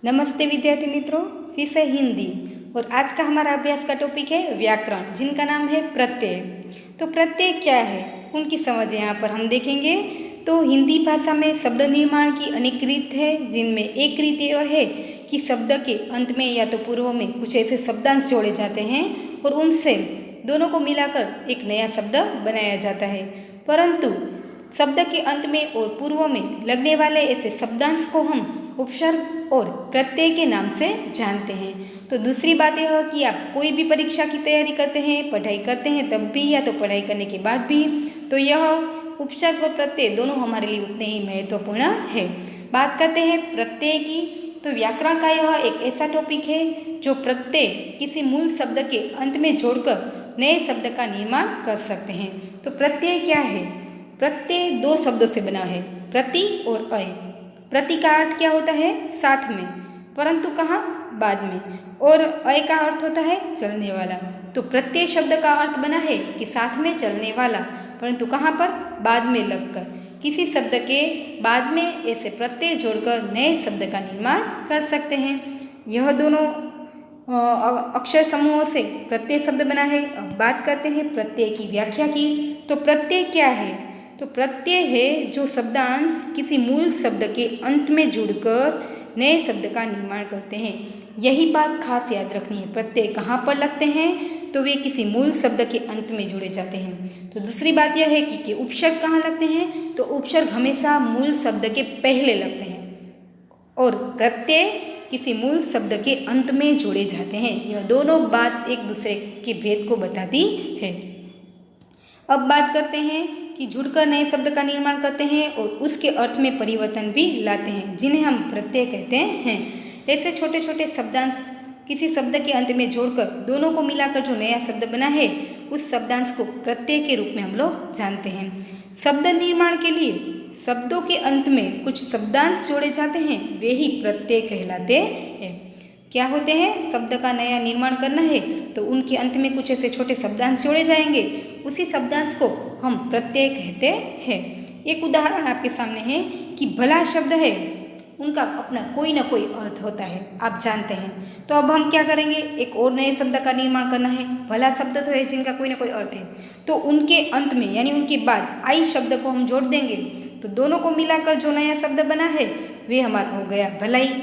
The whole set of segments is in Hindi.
नमस्ते विद्यार्थी मित्रों, विषय हिंदी और आज का हमारा अभ्यास का टॉपिक है व्याकरण, जिनका नाम है प्रत्यय। तो प्रत्यय क्या है, उनकी समझ यहाँ पर हम देखेंगे। तो हिंदी भाषा में शब्द निर्माण की अनेक रीत है, जिनमें एक रीत यह है कि शब्द के अंत में या तो पूर्व में कुछ ऐसे शब्दांश जोड़े जाते हैं और उनसे दोनों को मिलाकर एक नया शब्द बनाया जाता है। परंतु शब्द के अंत में और पूर्व में लगने वाले ऐसे शब्दांश को हम उपसर्ग और प्रत्यय के नाम से जानते हैं। तो दूसरी बात यह है कि आप कोई भी परीक्षा की तैयारी करते हैं, पढ़ाई करते हैं तब भी या तो पढ़ाई करने के बाद भी, तो यह उपसर्ग और प्रत्यय दोनों हमारे लिए उतने ही महत्वपूर्ण है। बात करते हैं प्रत्यय की। तो व्याकरण का यह एक ऐसा टॉपिक है जो प्रत्यय किसी मूल शब्द के अंत में जोड़कर नए शब्द का निर्माण कर सकते हैं। तो प्रत्यय क्या है? प्रत्यय दो शब्दों से बना है, प्रति और अय। प्रति का अर्थ क्या होता है? साथ में, परंतु कहाँ? बाद में। और अय का अर्थ होता है चलने वाला। तो प्रत्यय शब्द का अर्थ बना है कि साथ में चलने वाला, परंतु कहाँ पर? बाद में लगकर। किसी शब्द के बाद में ऐसे प्रत्यय जोड़कर नए शब्द का निर्माण कर सकते हैं। यह दोनों अक्षर समूहों से प्रत्यय शब्द बना है। अब बात करते हैं प्रत्यय की व्याख्या की। तो प्रत्यय क्या है? तो प्रत्यय है जो शब्दांश किसी मूल शब्द के अंत में जुड़कर नए शब्द का निर्माण करते हैं। यही बात खास याद रखनी है। प्रत्यय कहाँ पर लगते हैं? तो वे किसी मूल शब्द के अंत में जुड़े जाते हैं। तो दूसरी बात यह है कि उपसर्ग कहाँ लगते हैं? तो उपसर्ग हमेशा मूल शब्द के पहले लगते हैं और प्रत्यय किसी मूल शब्द के अंत में जोड़े जाते हैं। यह दोनों बात एक दूसरे के भेद को बताती है। अब बात करते हैं कि जुड़कर नए शब्द का निर्माण करते हैं और उसके अर्थ में परिवर्तन भी लाते हैं, जिन्हें हम प्रत्यय कहते हैं। ऐसे छोटे छोटे शब्दांश किसी शब्द के अंत में जोड़कर दोनों को मिलाकर जो नया शब्द बना है, उस शब्दांश को प्रत्यय के रूप में हम लोग जानते हैं। शब्द निर्माण के लिए शब्दों के अंत में कुछ शब्दांश जोड़े जाते हैं, वे ही प्रत्यय कहलाते हैं। क्या होते हैं? शब्द का नया निर्माण करना है तो उनके अंत में कुछ ऐसे छोटे शब्दांश जोड़े जाएंगे, उसी शब्दांश को हम प्रत्यय कहते हैं। एक उदाहरण आपके सामने है कि भला शब्द है, उनका अपना कोई ना कोई अर्थ होता है, आप जानते हैं। तो अब हम क्या करेंगे? एक और नए शब्द का निर्माण करना है। भला शब्द तो है जिनका कोई ना कोई अर्थ है, तो उनके अंत में यानी उनके बाद आई शब्द को हम जोड़ देंगे, तो दोनों को मिलाकर जो नया शब्द बना है वे हमारा हो गया भलाई।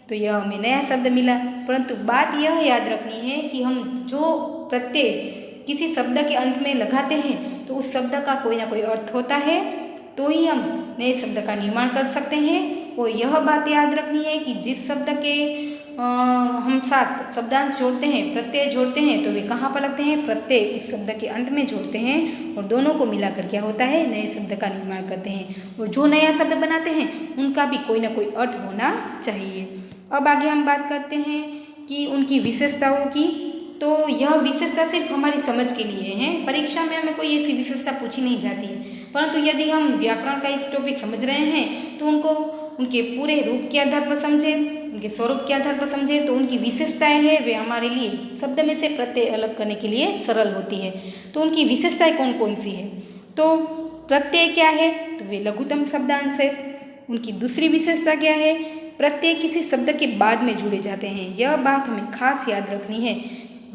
तो यह हमें नया शब्द मिला। परंतु बात यह याद रखनी है कि हम जो प्रत्यय किसी शब्द के अंत में लगाते हैं तो उस शब्द का कोई ना कोई अर्थ होता है, तो ही हम नए शब्द का निर्माण कर सकते हैं। और यह बात याद रखनी है कि जिस शब्द के हम साथ शब्दांश जोड़ते हैं, प्रत्यय जोड़ते हैं, तो वे कहाँ पर लगते हैं? प्रत्यय उस शब्द के अंत में जोड़ते हैं और दोनों को मिलाकर क्या होता है? नए शब्द का निर्माण करते हैं। और जो नया शब्द बनाते हैं उनका भी कोई ना कोई अर्थ होना चाहिए। अब आगे हम बात करते हैं कि उनकी विशेषताओं की। तो यह विशेषता सिर्फ हमारी समझ के लिए है, परीक्षा में हमें कोई ऐसी विशेषता पूछी नहीं जाती है। परंतु यदि हम व्याकरण का इस टॉपिक समझ रहे हैं तो उनको उनके पूरे रूप के आधार पर समझें, उनके स्वरूप के आधार पर समझें, तो उनकी विशेषताएं हैं वे हमारे लिए शब्द में से प्रत्यय अलग करने के लिए सरल होती है। तो उनकी विशेषताएं कौन कौन सी है? तो प्रत्यय क्या है? तो वे लघुतम शब्दांश है। उनकी दूसरी विशेषता क्या है? प्रत्यय किसी शब्द के बाद में जुड़े जाते हैं। यह बात हमें खास याद रखनी है।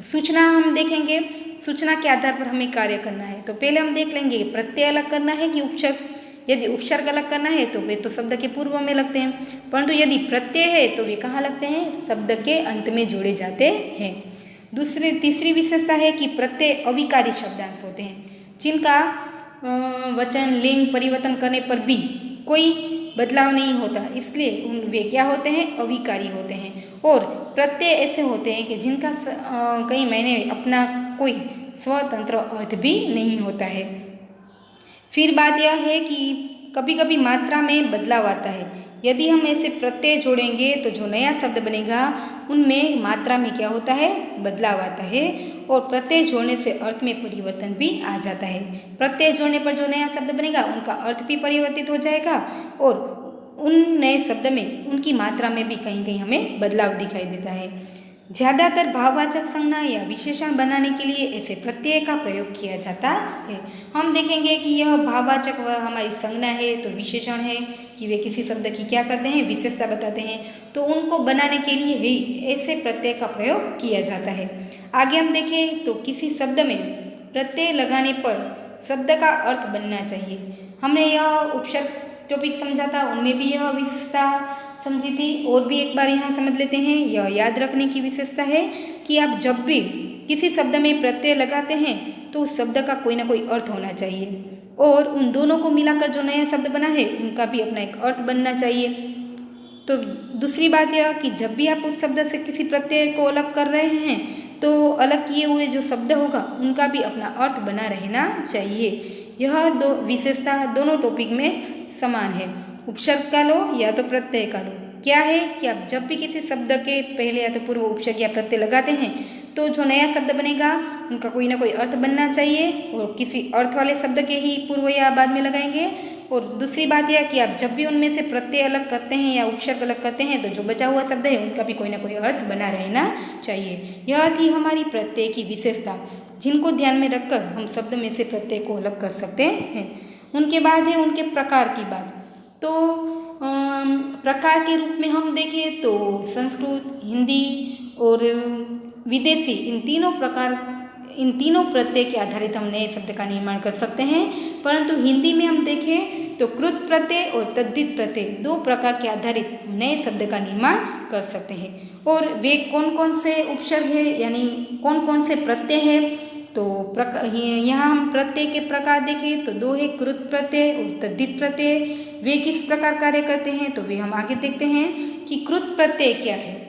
सूचना हम देखेंगे, सूचना के आधार पर हमें कार्य करना है। तो पहले हम देख लेंगे कि प्रत्यय अलग करना है कि उपसर्ग। यदि उपसर्ग अलग करना है तो वे तो शब्द के पूर्व में लगते हैं, परंतु यदि प्रत्यय है तो वे कहाँ लगते हैं? शब्द के अंत में जोड़े जाते हैं। तीसरी विशेषता है कि प्रत्यय अविकारी शब्दांश होते हैं, जिनका वचन लिंग परिवर्तन करने पर भी कोई बदलाव नहीं होता, इसलिए वे क्या होते हैं? अविकारी होते हैं। और प्रत्यय ऐसे होते हैं कि जिनका कई मायने अपना कोई स्वतंत्र अर्थ भी नहीं होता है। फिर बात यह है कि कभी कभी मात्रा में बदलाव आता है। यदि हम ऐसे प्रत्यय जोड़ेंगे तो जो नया शब्द बनेगा उनमें मात्रा में क्या होता है? बदलाव आता है। और प्रत्यय जोड़ने से अर्थ में परिवर्तन भी आ जाता है। प्रत्यय जोड़ने पर जो नया शब्द बनेगा उनका अर्थ भी परिवर्तित हो जाएगा और उन नए शब्द में उनकी मात्रा में भी कहीं कहीं हमें बदलाव दिखाई देता है। ज़्यादातर भाववाचक संज्ञा या विशेषण बनाने के लिए ऐसे प्रत्यय का प्रयोग किया जाता है। हम देखेंगे कि यह भाववाचक हमारी संज्ञा है तो विशेषण है, कि वे किसी शब्द की क्या करते हैं, विशेषता बताते हैं, तो उनको बनाने के लिए ही ऐसे प्रत्यय का प्रयोग किया जाता है। आगे हम देखें तो किसी शब्द में प्रत्यय लगाने पर शब्द का अर्थ बनना चाहिए। हमने यह उपसर्ग टॉपिक समझा था, उनमें भी यह विशेषता समझी थी। और भी एक बार यहाँ समझ लेते हैं। यह याद रखने की विशेषता है कि आप जब भी किसी शब्द में प्रत्यय लगाते हैं तो उस शब्द का कोई ना कोई अर्थ होना चाहिए, और उन दोनों को मिलाकर जो नया शब्द बना है उनका भी अपना एक अर्थ बनना चाहिए। तो दूसरी बात यह कि जब भी आप उस शब्द से किसी प्रत्यय को अलग कर रहे हैं तो अलग किए हुए जो शब्द होगा उनका भी अपना अर्थ बना रहना चाहिए। यह दो विशेषता दोनों टॉपिक में समान है, उपसर्ग का लो या तो प्रत्यय का लो। क्या है कि आप जब भी किसी शब्द के पहले या तो पूर्व उपसर्ग या प्रत्यय लगाते हैं तो जो नया शब्द बनेगा उनका कोई ना कोई अर्थ बनना चाहिए, और किसी अर्थ वाले शब्द के ही पूर्व या बाद में लगाएंगे। और दूसरी बात यह कि आप जब भी उनमें से प्रत्यय अलग करते हैं या उपसर्ग अलग करते हैं तो जो बचा हुआ शब्द है उनका भी कोई ना कोई अर्थ बना रहना चाहिए। यह थी हमारी प्रत्यय की विशेषता, जिनको ध्यान में रखकर हम शब्द में से प्रत्यय को अलग कर सकते हैं। उनके बाद है उनके प्रकार की बात। तो प्रकार के रूप में हम देखें तो संस्कृत, हिंदी और विदेशी, इन तीनों प्रत्यय के आधारित हम नए शब्द का निर्माण कर सकते हैं। परंतु हिंदी में हम देखें तो कृत प्रत्यय और तद्धित प्रत्यय दो प्रकार के आधारित नए शब्द का निर्माण कर सकते हैं। और वे कौन कौन से उपसर्ग है यानी कौन कौन से प्रत्यय है, तो यहाँ हम प्रत्यय के प्रकार देखें तो दो है, कृत प्रत्यय और तद्धित प्रत्यय। वे किस प्रकार कार्य करते हैं तो वे हम आगे देखते हैं कि कृत प्रत्यय क्या है।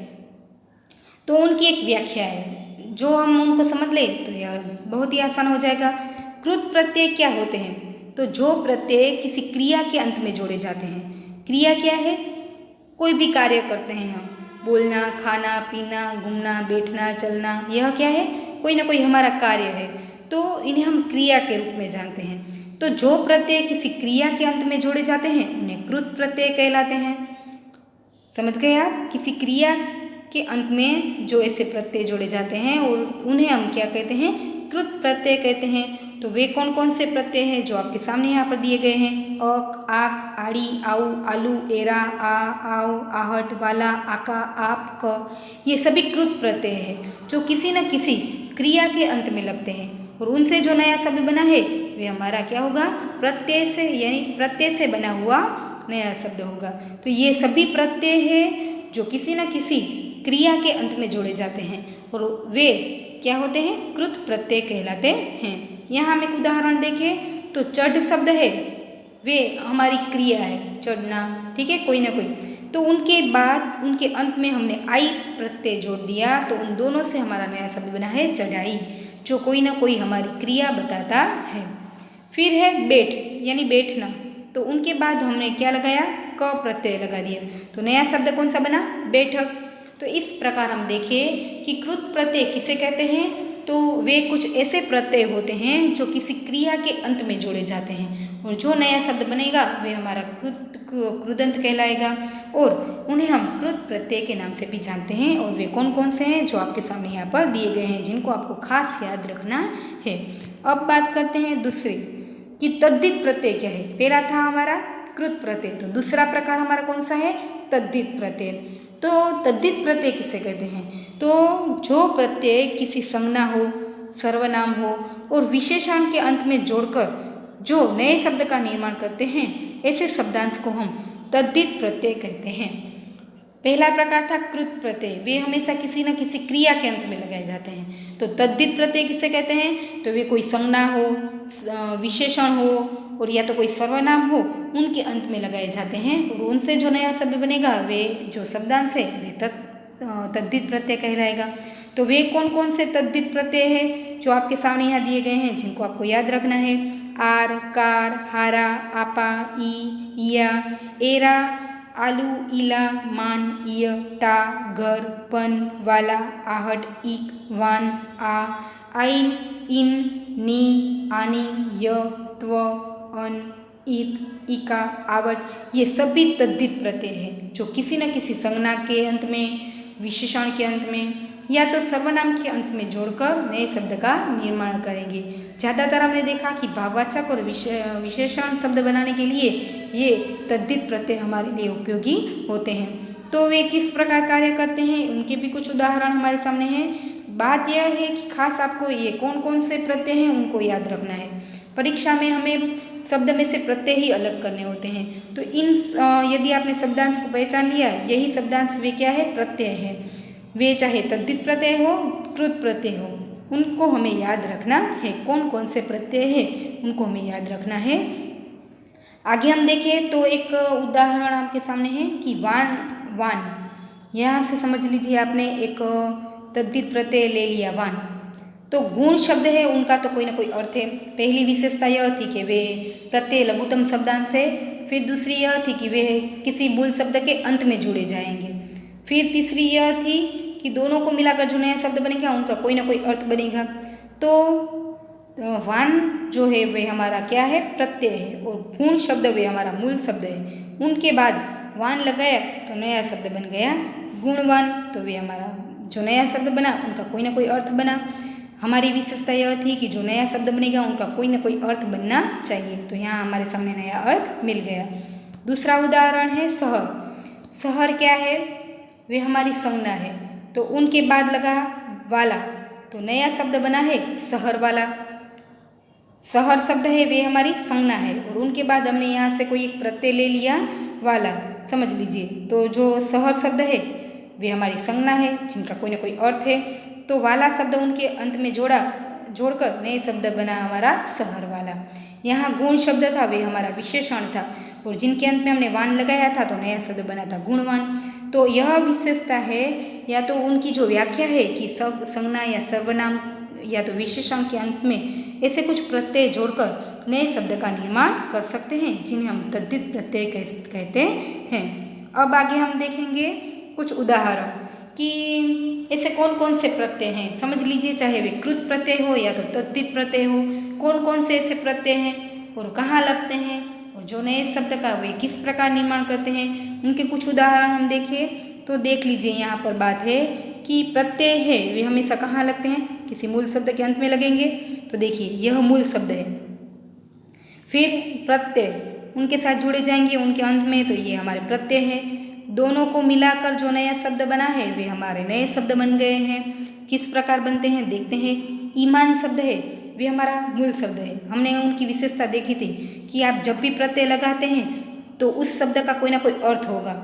तो उनकी एक व्याख्या है, जो हम उनको समझ लें तो यह बहुत ही आसान हो जाएगा। कृत प्रत्यय क्या होते हैं, तो जो प्रत्यय किसी क्रिया के अंत में जोड़े जाते हैं। क्रिया क्या है, कोई भी कार्य करते हैं हम, बोलना, खाना, पीना, घूमना, बैठना, चलना, यह क्या है, कोई ना कोई हमारा कार्य है, तो इन्हें हम क्रिया के रूप में जानते हैं। तो जो प्रत्यय किसी क्रिया के अंत में जोड़े जाते हैं उन्हें कृत प्रत्यय कहलाते हैं। समझ गए आप, किसी क्रिया के अंत में जो ऐसे प्रत्यय जोड़े जाते हैं और उन्हें हम क्या कहते हैं, कृत प्रत्यय कहते हैं। तो वे कौन कौन से प्रत्यय हैं जो आपके सामने यहाँ पर दिए गए हैं, अक, आक, आड़ी, आऊ, आलू, एरा, आ, आओ, आहट, वाला, आका, आप, क, ये सभी कृत प्रत्यय हैं जो किसी न किसी क्रिया के अंत में लगते हैं, और उनसे जो नया शब्द बना है वे हमारा क्या होगा, प्रत्यय से, यानी प्रत्यय से बना हुआ नया शब्द होगा। तो ये सभी प्रत्यय हैं जो किसी न किसी क्रिया के अंत में जोड़े जाते हैं और वे क्या होते हैं, कृत प्रत्यय कहलाते हैं। यहाँ हम एक उदाहरण देखें तो चढ़ शब्द है, वे हमारी क्रिया है, चढ़ना, ठीक है, कोई ना कोई। तो उनके बाद उनके अंत में हमने आई प्रत्यय जोड़ दिया, तो उन दोनों से हमारा नया शब्द बना है चढ़ाई, जो कोई ना कोई हमारी क्रिया बताता है। फिर है बैठ यानी बैठना, तो उनके बाद हमने क्या लगाया, क प्रत्यय लगा दिया, तो नया शब्द कौन सा बना, बैठक। तो इस प्रकार हम देखें कि कृत प्रत्यय किसे कहते हैं, तो वे कुछ ऐसे प्रत्यय होते हैं जो किसी क्रिया के अंत में जोड़े जाते हैं, और जो नया शब्द बनेगा वे हमारा कृदंत कहलाएगा, और उन्हें हम कृत प्रत्यय के नाम से भी जानते हैं। और वे कौन कौन से हैं जो आपके सामने यहाँ पर दिए गए हैं, जिनको आपको खास याद रखना है। अब बात करते हैं दूसरे कि तद्धित प्रत्यय क्या है। पहला था हमारा कृत प्रत्यय, तो दूसरा प्रकार हमारा कौन सा है, तद्धित प्रत्यय। तो तद्धित प्रत्यय किसे कहते हैं, तो जो प्रत्यय किसी संज्ञा हो, सर्वनाम हो और विशेषण के अंत में जोड़कर जो नए शब्द का निर्माण करते हैं, ऐसे शब्दांश को हम तद्धित प्रत्यय कहते हैं। पहला प्रकार था कृत प्रत्यय, वे हमेशा किसी न किसी क्रिया के अंत में लगाए जाते हैं। तो तद्धित प्रत्यय किसे कहते हैं, तो वे कोई संज्ञा हो, विशेषण हो और या तो कोई सर्वनाम हो, उनके अंत में लगाए जाते हैं, और उनसे जो नया शब्द बनेगा वे जो शब्दांश है वे तद्धित प्रत्यय कहलाएगा। तो वे कौन कौन से तद्धित प्रत्यय है जो आपके सामने यहाँ दिए गए हैं, जिनको आपको याद रखना है, आर, कार, हारा, आपा, ई, या, एरा, आलू, इला, मान, इय, टा, घर, पन, वाला, आहट, इक, वान, आ, आइन, इन, नी, आनी, य, त्व, अन, इत, इका, आवट, ये सभी तद्धित प्रत्यय हैं जो किसी न किसी संज्ञा के अंत में, विशेषण के अंत में या तो सर्वनाम के अंत में जोड़कर नए शब्द का निर्माण करेंगे। ज़्यादातर हमने देखा कि भाववाचक और विशेषण शब्द बनाने के लिए ये तद्धित प्रत्यय हमारे लिए उपयोगी होते हैं। तो वे किस प्रकार कार्य करते हैं, उनके भी कुछ उदाहरण हमारे सामने हैं। बात यह है कि खास आपको ये कौन कौन से प्रत्यय हैं उनको याद रखना है। परीक्षा में हमें शब्द में से प्रत्यय ही अलग करने होते हैं। तो यदि आपने शब्दांश को पहचान लिया, यही शब्दांश वे क्या है, प्रत्यय है। वे चाहे तद्धित प्रत्यय हो, कृत प्रत्यय हो, उनको हमें याद रखना है। कौन कौन से प्रत्यय है उनको हमें याद रखना है। आगे हम देखें तो एक उदाहरण आपके सामने है कि वान वान, यहाँ से समझ लीजिए आपने एक तद्धित प्रत्यय ले लिया वान। तो गुण शब्द है उनका तो कोई ना कोई अर्थ है। पहली विशेषता यह थी कि वे प्रत्यय लघुत्तम शब्दांश है। फिर दूसरी यह थी कि वे किसी मूल शब्द के अंत में जुड़े जाएंगे। फिर तीसरी यह थी कि दोनों को मिलाकर जो नया शब्द बनेगा उनका कोई ना कोई अर्थ बनेगा। तो वान जो है वे हमारा क्या है, प्रत्यय है, और गुण शब्द वे हमारा मूल शब्द है। उनके बाद वान लगाया तो नया शब्द बन गया गुणवान। तो वे हमारा जो नया शब्द बना उनका कोई ना कोई अर्थ बना। हमारी विशेषता यह थी कि जो नया शब्द बनेगा उनका कोई ना कोई अर्थ बनना चाहिए। तो यहाँ हमारे सामने नया अर्थ मिल गया। दूसरा उदाहरण है शहर। शहर क्या है, वे हमारी संज्ञा है। तो उनके बाद लगा वाला, तो नया शब्द बना है शहर वाला। शहर शब्द है वे हमारी संज्ञा है, और उनके बाद हमने यहाँ से कोई एक प्रत्यय ले लिया वाला, समझ लीजिए। तो जो शहर शब्द है वे हमारी संज्ञा है जिनका कोई ना कोई अर्थ है। तो वाला शब्द उनके अंत में जोड़कर नए शब्द बना हमारा शहर वाला। यहाँ गुण शब्द था वे हमारा विशेषण था, और जिनके अंत में हमने वान लगाया था तो नया शब्द बना था गुणवान। तो यह विशेषता है, या तो उनकी जो व्याख्या है कि संज्ञा या सर्वनाम या तो विशेषण के अंत में ऐसे कुछ प्रत्यय जोड़कर नए शब्द का निर्माण कर सकते हैं, जिन्हें हम तद्धित प्रत्यय कहते हैं। अब आगे हम देखेंगे कुछ उदाहरण कि ऐसे कौन कौन से प्रत्यय हैं। समझ लीजिए, चाहे वे कृत प्रत्यय हो या तो तद्धित प्रत्यय हो, कौन कौन से ऐसे प्रत्यय हैं और कहाँ लगते हैं, और जो नए शब्द का वे किस प्रकार निर्माण करते हैं, उनके कुछ उदाहरण हम देखें। तो देख लीजिए, यहाँ पर बात है कि प्रत्यय है वे हमेशा कहाँ लगते हैं, किसी मूल शब्द के अंत में लगेंगे। तो देखिए यह मूल शब्द है। फिर प्रत्यय उनके साथ जुड़े जाएंगे उनके अंत में, तो ये हमारे प्रत्यय है। दोनों को मिलाकर जो नया शब्द बना है वे हमारे नए शब्द बन गए हैं। किस प्रकार बनते हैं देखते हैं। ईमान शब्द है वे हमारा मूल शब्द है। हमने उनकी विशेषता देखी थी कि आप जब भी प्रत्यय लगाते हैं तो उस शब्द का कोई ना कोई अर्थ होगा।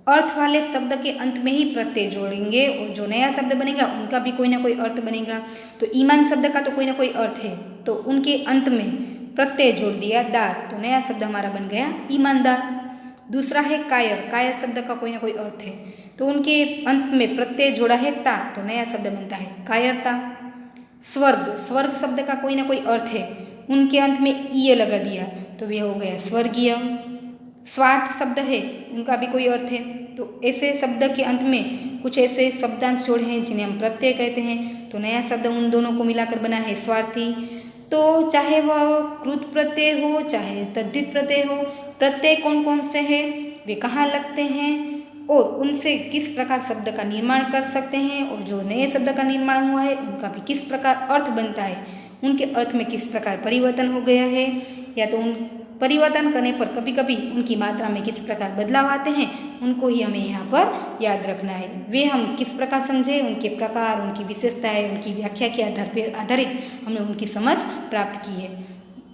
अर्थ वाले शब्द के अंत में ही प्रत्यय जोड़ेंगे, और जो नया शब्द बनेगा उनका भी कोई ना कोई अर्थ बनेगा। तो ईमान शब्द का तो कोई ना कोई अर्थ है, तो उनके अंत में प्रत्यय जोड़ दिया दार, तो नया शब्द हमारा बन गया ईमानदार। दूसरा है कायर। कायर शब्द का कोई ना कोई अर्थ है, तो उनके अंत में प्रत्यय जोड़ा है ता, तो नया शब्द बनता है कायरता। स्वर्ग। स्वर्ग शब्द का कोई ना कोई अर्थ है, उनके अंत में ईय लगा दिया तो वे हो गया स्वर्गीय। स्वार्थ शब्द है, उनका भी कोई अर्थ है, तो ऐसे शब्द के अंत में कुछ ऐसे शब्दांश जोड़े हैं जिन्हें हम प्रत्यय कहते हैं, तो नया शब्द उन दोनों को मिलाकर बना है स्वार्थी। तो चाहे वह कृत प्रत्यय हो चाहे तद्धित प्रत्यय हो, प्रत्यय कौन कौन से हैं, वे कहाँ लगते हैं, और उनसे किस प्रकार शब्द का निर्माण कर सकते हैं, और जो नए शब्द का निर्माण हुआ है उनका भी किस प्रकार अर्थ बनता है, उनके अर्थ में किस प्रकार परिवर्तन हो गया है, या तो उन परिवर्तन करने पर कभी कभी उनकी मात्रा में किस प्रकार बदलाव आते हैं, उनको ही हमें यहाँ पर याद रखना है। वे हम किस प्रकार समझे, उनके प्रकार, उनकी विशेषताएं, उनकी व्याख्या के आधार पर आधारित हमने उनकी समझ प्राप्त की है।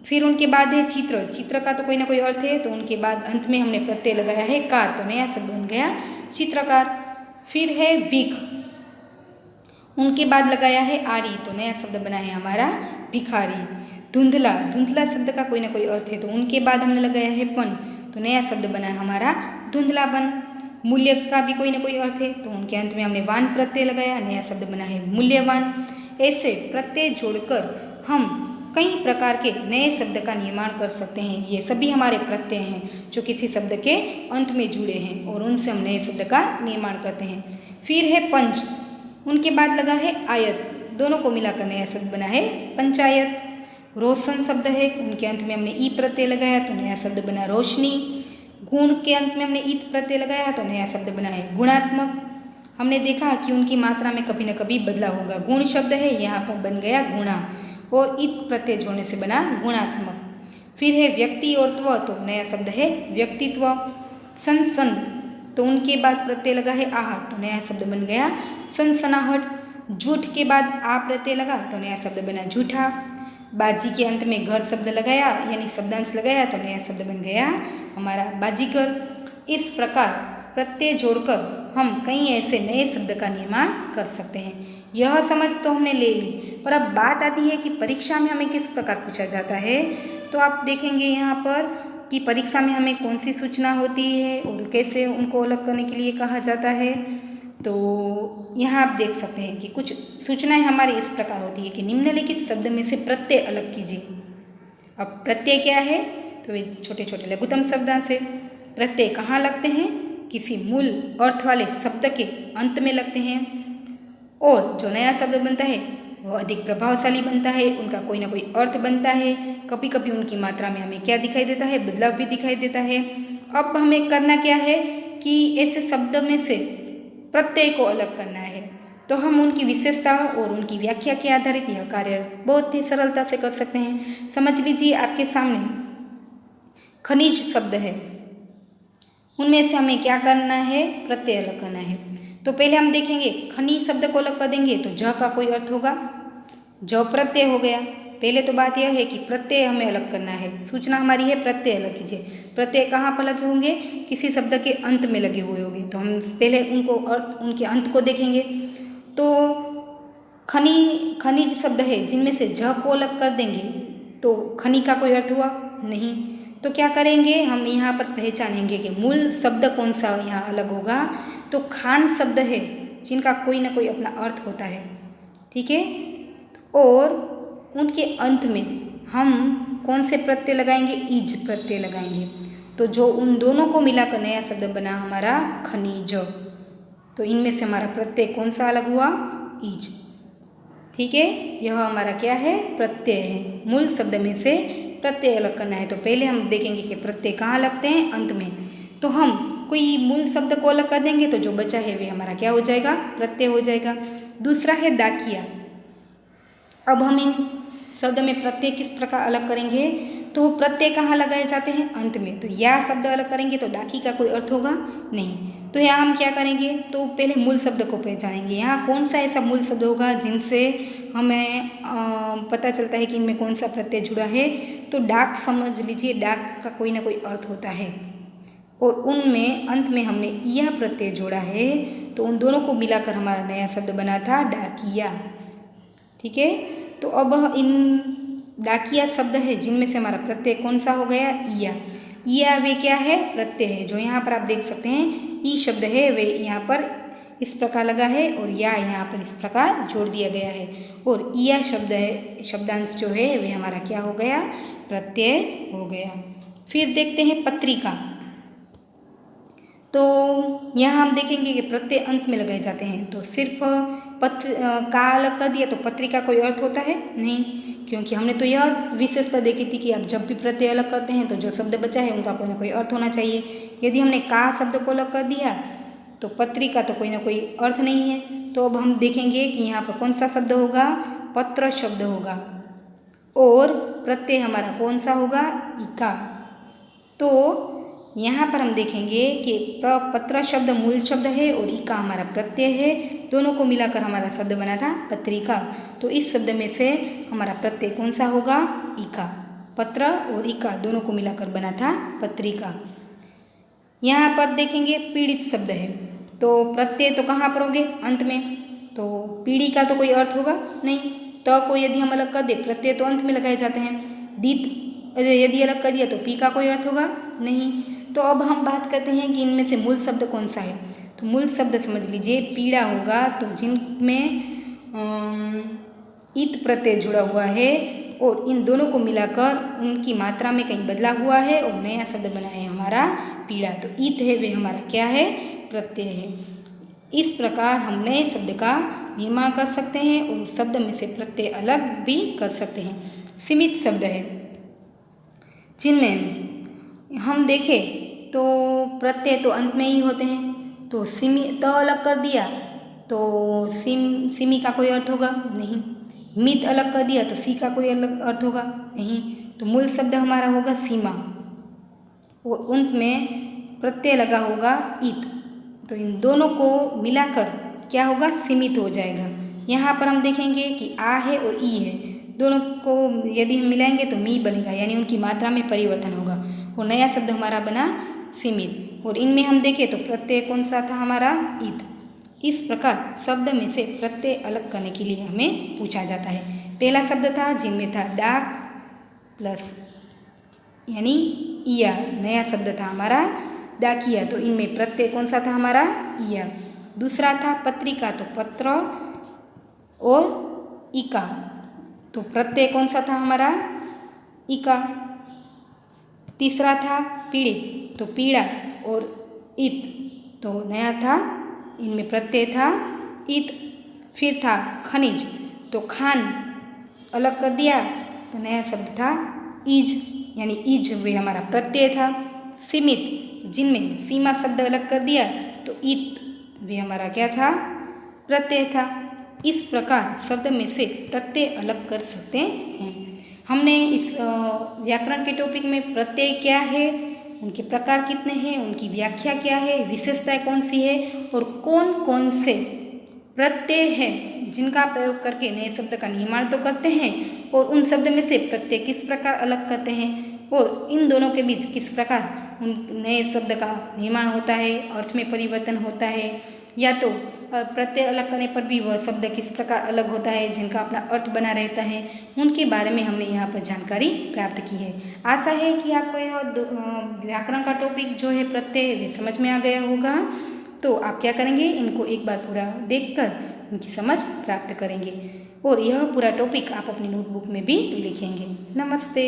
फिर उनके बाद है चित्र। चित्र का तो कोई ना कोई अर्थ है, तो उनके बाद अंत में हमने प्रत्यय लगाया है कार, तो नया शब्द बन गया चित्रकार। फिर है भिख। उनके बाद लगाया है आरी, तो नया शब्द बना है हमारा भिखारी। धुंधला। धुंधला शब्द का कोई ना कोई अर्थ है, तो उनके बाद हमने लगाया है पन, तो नया शब्द बना है हमारा धुंधलापन। मूल्य का भी कोई ना कोई अर्थ है, तो उनके अंत में हमने वान प्रत्यय लगाया, नया शब्द बना है मूल्यवान। ऐसे प्रत्यय जोड़कर हम कई प्रकार के नए शब्द का निर्माण कर सकते हैं। ये सभी हमारे प्रत्यय हैं जो किसी शब्द के अंत में जुड़े हैं, और उनसे हम नए शब्द का निर्माण करते हैं। फिर है पंच। उनके बाद लगा है आयत, दोनों को मिलाकर नया शब्द बना है पंचायत। रोशन शब्द है, उनके अंत में हमने ई प्रत्यय लगाया तो नया शब्द बना रोशनी। गुण के अंत में हमने ईत प्रत्यय लगाया तो नया शब्द बना है गुणात्मक। हमने देखा कि उनकी मात्रा में कभी न कभी बदलाव होगा। गुण शब्द है, यहाँ पर बन गया गुणा, और इत प्रत्यय जोड़ने से बना गुणात्मक। फिर है व्यक्ति और त्व, तो नया शब्द है व्यक्तित्व। सनसन, तो उनके बाद प्रत्यय लगा है आहट, तो नया शब्द बन गया सनसनाहट। झूठ के बाद आ प्रत्यय लगा तो नया शब्द बना झूठा। बाजी के अंत में घर शब्द लगाया यानी शब्दांश लगाया तो नया शब्द बन गया हमारा बाजीगर। इस प्रकार प्रत्यय जोड़कर हम कई ऐसे नए शब्द का निर्माण कर सकते हैं। यह समझ तो हमने ले ली, पर अब बात आती है कि परीक्षा में हमें किस प्रकार पूछा जाता है। तो आप देखेंगे यहाँ पर कि परीक्षा में हमें कौन सी सूचना होती है और कैसे उनको अलग करने के लिए कहा जाता है। तो यहाँ आप देख सकते हैं कि कुछ सूचनाएं हमारी इस प्रकार होती है कि निम्नलिखित शब्द में से प्रत्यय अलग कीजिए। अब प्रत्यय क्या है, तो वे छोटे छोटे लघुत्तम शब्दांश है। प्रत्यय कहाँ लगते हैं, किसी मूल अर्थ वाले शब्द के अंत में लगते हैं, और जो नया शब्द बनता है वह अधिक प्रभावशाली बनता है, उनका कोई ना कोई अर्थ बनता है। कभी कभी उनकी मात्रा में हमें क्या दिखाई देता है, बदलाव भी दिखाई देता है। अब हमें करना क्या है कि ऐसे शब्द में से प्रत्यय को अलग करना है। तो हम उनकी विशेषता और उनकी व्याख्या के आधारित यह कार्य बहुत ही सरलता से कर सकते हैं। समझ लीजिए आपके सामने खनिज शब्द है, उनमें से हमें क्या करना है, प्रत्यय अलग करना है। तो पहले हम देखेंगे खनिज शब्द को अलग कर देंगे तो ज का कोई अर्थ होगा, ज प्रत्यय हो गया। पहले तो बात यह है कि प्रत्यय हमें अलग करना है, सूचना हमारी है प्रत्यय अलग कीजिए। प्रत्यय कहाँ पर लगे होंगे, किसी शब्द के अंत में लगे हुए होंगे, तो हम पहले उनको अर्थ उनके अंत को देखेंगे। तो खनिज शब्द है जिनमें से ज को अलग कर देंगे तो खनि का कोई अर्थ हुआ नहीं। तो क्या करेंगे, हम यहाँ पर पहचानेंगे कि मूल शब्द कौन सा यहाँ अलग होगा। तो खान शब्द है जिनका कोई ना कोई अपना अर्थ होता है, ठीक है। और उनके अंत में हम कौन से प्रत्यय लगाएंगे, ईज प्रत्यय लगाएंगे। तो जो उन दोनों को मिलाकर नया शब्द बना हमारा खनिज। तो इनमें से हमारा प्रत्यय कौन सा अलग हुआ, ईज, ठीक है। यह हमारा क्या है, प्रत्यय है। मूल शब्द में से प्रत्यय अलग करना है। तो पहले हम देखेंगे कि प्रत्यय कहाँ लगते हैं, अंत में। तो हम कोई मूल शब्द को अलग कर देंगे तो जो बचा है वे हमारा क्या हो जाएगा, प्रत्यय हो जाएगा। दूसरा है डाकिया। अब हम इन शब्द में प्रत्यय किस प्रकार अलग करेंगे, तो प्रत्यय कहाँ लगाए जाते हैं, अंत में। तो या शब्द अलग करेंगे तो डाकी का कोई अर्थ होगा नहीं। तो यहाँ हम क्या करेंगे, तो पहले मूल शब्द को पहचानेंगे। यहाँ कौन सा ऐसा मूल शब्द होगा जिनसे हमें पता चलता है कि इनमें कौन सा प्रत्यय जुड़ा है। तो डाक समझ लीजिए, डाक का कोई ना कोई अर्थ होता है और उनमें अंत में हमने यह प्रत्यय जोड़ा है, तो उन दोनों को मिलाकर हमारा नया शब्द बना था डाकिया, ठीक है। तो अब इन डाकिया शब्द है जिनमें से हमारा प्रत्यय कौन सा हो गया, या वे क्या है, प्रत्यय है। जो यहाँ पर आप देख सकते हैं ई शब्द है वे यहाँ पर इस प्रकार लगा है और या यहाँ पर इस प्रकार जोड़ दिया गया है। और या शब्द है, शब्दांश जो है वे हमारा क्या हो गया, प्रत्यय हो गया। फिर देखते हैं पत्रिका। तो यहाँ हम देखेंगे कि प्रत्यय अंत में लगाए जाते हैं। तो सिर्फ का अलग कर दिया तो पत्रिका कोई अर्थ होता है नहीं, क्योंकि हमने तो यह विशेषता देखी थी कि आप जब भी प्रत्यय अलग करते हैं तो जो शब्द बचा है उनका कोई ना कोई अर्थ होना चाहिए। यदि हमने का शब्द को अलग कर दिया तो पत्रिका तो कोई ना कोई अर्थ नहीं है। तो अब हम देखेंगे कि यहाँ पर कौन सा शब्द होगा, पत्र शब्द होगा और प्रत्यय हमारा कौन सा होगा, इका। तो यहाँ पर हम देखेंगे कि पत्र शब्द मूल शब्द है और इका हमारा प्रत्यय है, दोनों को मिलाकर हमारा शब्द बना था पत्रिका। तो इस शब्द में से हमारा प्रत्यय कौन सा होगा, इका। पत्र और इका दोनों को मिलाकर बना था पत्रिका। यहाँ पर देखेंगे पीड़ित शब्द है, तो प्रत्यय तो कहाँ पर होंगे, अंत में। तो पीड़ी का तो कोई अर्थ होगा नहीं, त को यदि हम अलग कर दे, प्रत्यय तो अंत में लगाए जाते हैं। दीत यदि अलग कर दिया तो पी का कोई अर्थ होगा नहीं। तो अब हम बात करते हैं कि इनमें से मूल शब्द कौन सा है। तो मूल शब्द समझ लीजिए पीड़ा होगा, तो जिनमें इत प्रत्यय जुड़ा हुआ है और इन दोनों को मिलाकर उनकी मात्रा में कहीं बदला हुआ है और नया शब्द बना है हमारा पीड़ा। तो इत है वे हमारा क्या है, प्रत्यय है। इस प्रकार हम नए शब्द का निर्माण कर सकते हैं और शब्द में से प्रत्यय अलग भी कर सकते हैं। सीमित शब्द है जिनमें हम देखें तो प्रत्यय तो अंत में ही होते हैं। तो सीमित अलग कर दिया तो सिमी का कोई अर्थ होगा नहीं। मित अलग कर दिया तो सी का कोई अलग अर्थ होगा नहीं। तो मूल शब्द हमारा होगा सीमा और उन में प्रत्यय लगा होगा इत, तो इन दोनों को मिलाकर क्या होगा, सीमित हो जाएगा। यहाँ पर हम देखेंगे कि आ है और ई है, दोनों को यदि हम मिलाएंगे तो मी बनेगा, यानी उनकी मात्रा में परिवर्तन होगा और नया शब्द हमारा बना सीमित। और इनमें हम देखें तो प्रत्यय कौन सा था हमारा, इत। इस प्रकार शब्द में से प्रत्यय अलग करने के लिए हमें पूछा जाता है। पहला शब्द था जिनमें था डाक प्लस यानी इया, नया शब्द था हमारा डाकिया, तो इनमें प्रत्यय कौन सा था हमारा, इया। दूसरा था पत्रिका, तो पत्र और इका, तो प्रत्यय कौन सा था हमारा, इका। तीसरा था पीड़ित, तो पीड़ा और इत, तो नया था इनमें प्रत्यय था इत। फिर था खनिज, तो खान अलग कर दिया तो नया शब्द था ईज, यानी ईज वे हमारा प्रत्यय था। सीमित, जिनमें सीमा शब्द अलग कर दिया तो इत वे हमारा क्या था, प्रत्यय था। इस प्रकार शब्द में से प्रत्यय अलग कर सकते हैं। हमने इस व्याकरण के टॉपिक में प्रत्यय क्या है, उनके प्रकार कितने हैं, उनकी व्याख्या क्या है, विशेषताएं कौन सी है और कौन कौन से प्रत्यय हैं जिनका प्रयोग करके नए शब्द का निर्माण तो करते हैं और उन शब्द में से प्रत्यय किस प्रकार अलग करते हैं और इन दोनों के बीच किस प्रकार उन नए शब्द का निर्माण होता है, अर्थ में परिवर्तन होता है, या तो प्रत्यय अलग करने पर भी वह शब्द किस प्रकार अलग होता है जिनका अपना अर्थ बना रहता है, उनके बारे में हमने यहाँ पर जानकारी प्राप्त की है। आशा है कि आपको यह व्याकरण का टॉपिक जो है प्रत्यय वे समझ में आ गया होगा। तो आप क्या करेंगे, इनको एक बार पूरा देखकर उनकी समझ प्राप्त करेंगे और यह पूरा टॉपिक आप अपनी नोटबुक में भी लिखेंगे। नमस्ते।